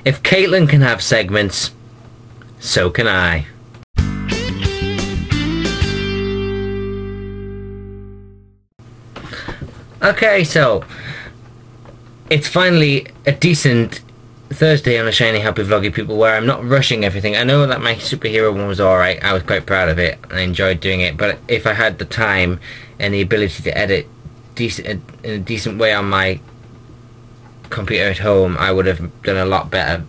If Caitlin can have segments, so can I. Okay, so it's finally a decent Thursday on a Shiny Happy Vloggy People where I'm not rushing everything. I know that my superhero one was alright, I was quite proud of it, I enjoyed doing it, but if I had the time and the ability to edit in a decent way on my computer at home, I would have done a lot better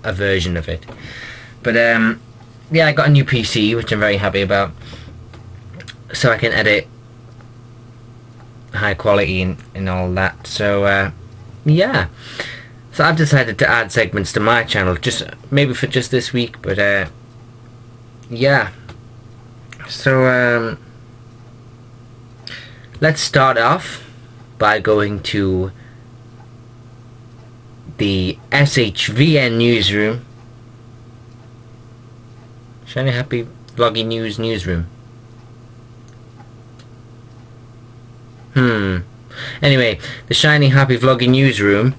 a version of it. But yeah, I got a new PC, which I'm very happy about, so I can edit high quality and all that. So yeah, so I've decided to add segments to my channel, just maybe for just this week, but yeah. So let's start off by going to the SHVN newsroom, Shiny Happy Vloggy News newsroom. Anyway, the Shiny Happy Vloggy newsroom,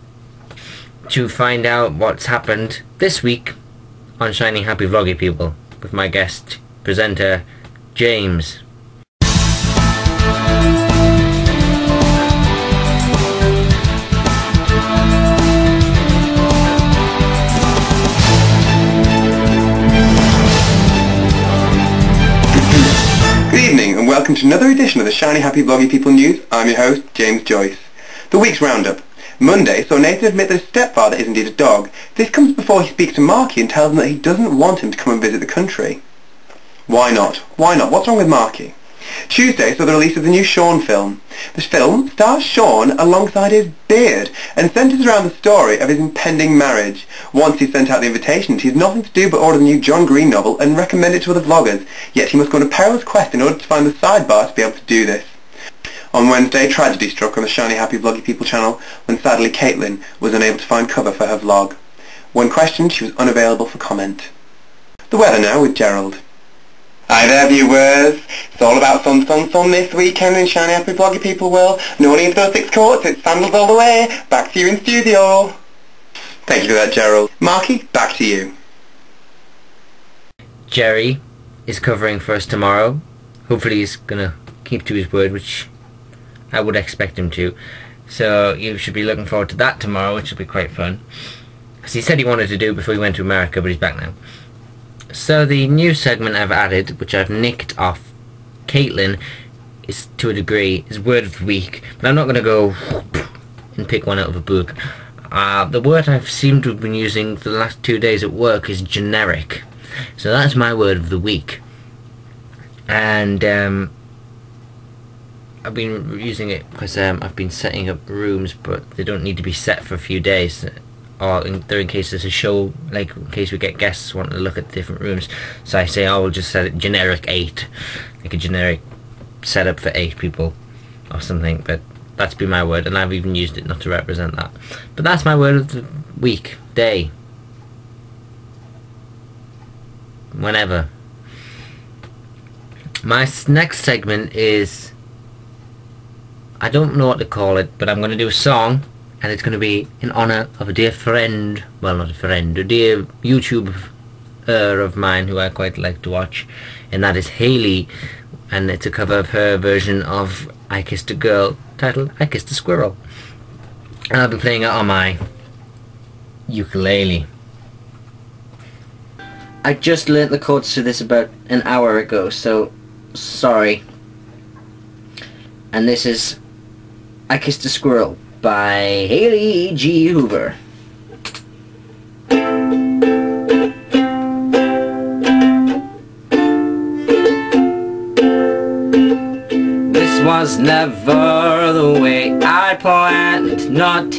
to find out what's happened this week on Shiny Happy Vloggy People with my guest presenter James. And welcome to another edition of the Shiny Happy Vloggy People News. I'm your host, James Joyce. The week's roundup. Monday saw Nathan admit that his stepfather is indeed a dog. This comes before he speaks to Marky and tells him that he doesn't want him to come and visit the country. Why not? Why not? What's wrong with Marky? Tuesday saw the release of the new Sean film. This film stars Sean alongside his beard and centres around the story of his impending marriage. Once he's sent out the invitations, he has nothing to do but order the new John Green novel and recommend it to other vloggers, yet he must go on a perilous quest in order to find the sidebar to be able to do this. On Wednesday, tragedy struck on the Shiny Happy Vloggy People channel when sadly Caitlin was unable to find cover for her vlog. When questioned, she was unavailable for comment. The weather now with Gerald. Hi there viewers, it's all about sun this weekend in Shiny Happy Vloggy People world. No need for those 6 courts, it's sandals all the way. Back to you in studio. Thank you for that, Gerald. Marky, back to you. Jerry is covering for us tomorrow. Hopefully he's gonna keep to his word, which I would expect him to. So you should be looking forward to that tomorrow, which will be quite fun. Because he said he wanted to do it before he went to America, but he's back now. So the new segment I've added, which I've nicked off Caitlin, is to a degree, is word of the week. But I'm not going to go and pick one out of a book. The word I've seemed to have been using for the last 2 days at work is generic. So that's my word of the week. And I've been using it because I've been setting up rooms, but they don't need to be set for a few days. Or they're in case there's a show, like in case we get guests wanting to look at different rooms. So I say, oh, we'll just set it generic 8, like a generic setup for 8 people or something. But that's been my word, and I've even used it not to represent that. But that's my word of the week, day, whenever. My next segment is, I don't know what to call it, but I'm going to do a song. And it's going to be in honour of a dear friend, well not a friend, a dear YouTuber of mine who I quite like to watch, and that is Hayley, and it's a cover of her version of I Kissed a Girl, titled I Kissed a Squirrel. And I'll be playing it on my ukulele. I just learnt the chords to this about an hour ago, so sorry. And this is I Kissed a Squirrel by Hayley G. Hoover. This was never the way I planned, not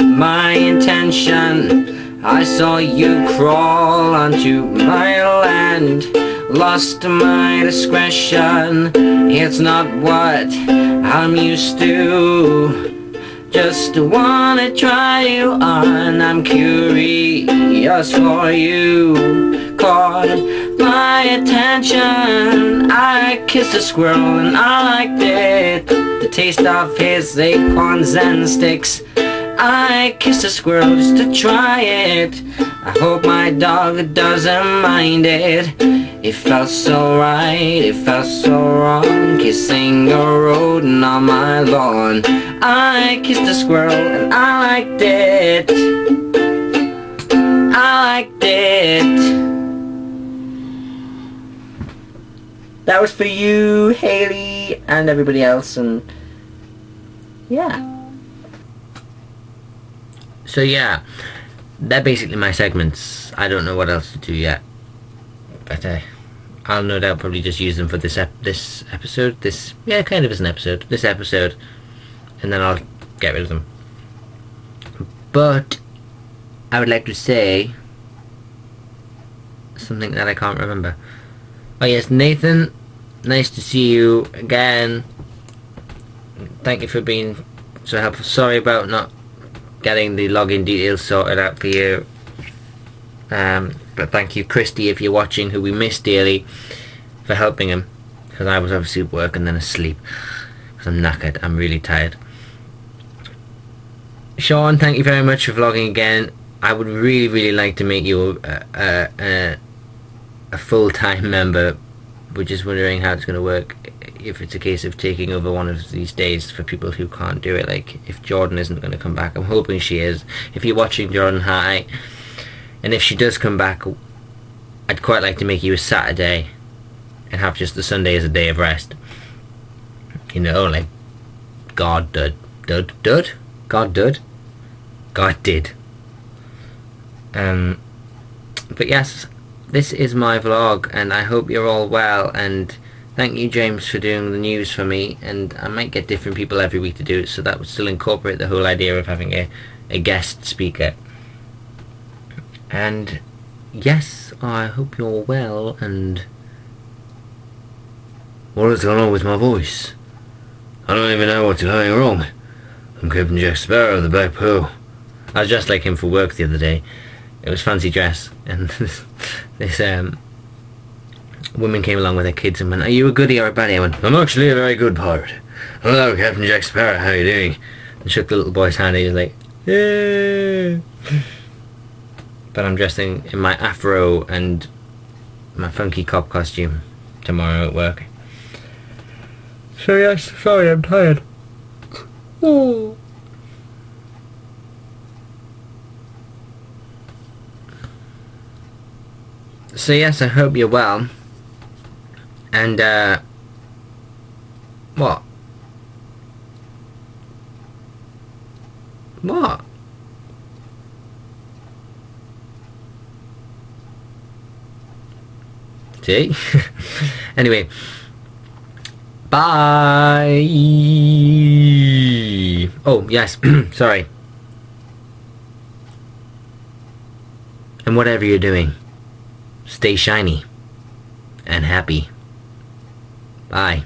my intention. I saw you crawl onto my land, lost my discretion. It's not what I'm used to. Just wanna try you on, I'm curious for you. Caught my attention, I kissed a squirrel and I liked it. The taste of his acorns and sticks I kissed a squirrel just to try it. I hope my dog doesn't mind it. It felt so right, it felt so wrong, kissing a rodent on my lawn. I kissed a squirrel and I liked it. I liked it. That was for you, Haley, and everybody else, and yeah. So yeah, they're basically my segments. I don't know what else to do yet, but I'll no doubt probably just use them for this episode. This, yeah, kind of is an episode. This episode, and then I'll get rid of them. But I would like to say something that I can't remember. Oh yes, Nathan, nice to see you again. Thank you for being so helpful. Sorry about not getting the login details sorted out for you. But thank you, Christy, if you're watching, who we miss dearly, for helping him. Because I was obviously at work and then asleep. Because I'm knackered. I'm really tired. Sean, thank you very much for vlogging again. I would really, really like to make you a full-time member. We're just wondering how it's going to work, if it's a case of taking over one of these days for people who can't do it, like if Jordan isn't going to come back. I'm hoping she is. If you're watching, Jordan, hi. And if she does come back, I'd quite like to make you a Saturday and have just the Sunday as a day of rest. You know, like God did. God did. God did. But yes, this is my vlog, and I hope you're all well, and thank you, James, for doing the news for me, and I might get different people every week to do it, so that would still incorporate the whole idea of having a guest speaker. And yes, I hope you're well, and what is going on with my voice? I don't even know what's going wrong. I'm Captain Jack Sparrow of the Black Pearl. I was dressed like him for work the other day. It was fancy dress, and this woman came along with her kids and went, "Are you a goodie or a baddie?" I went, "I'm actually a very good pirate. Hello, Captain Jack Sparrow, how are you doing?" And shook the little boy's hand, and he was like, "Yeah." But I'm dressing in my afro and my funky cop costume tomorrow at work. So yes, sorry, I'm tired. Oh. So yes, I hope you're well. And what? What? See? Anyway, bye. Oh yes, sorry. And whatever you're doing, stay shiny and happy. Bye.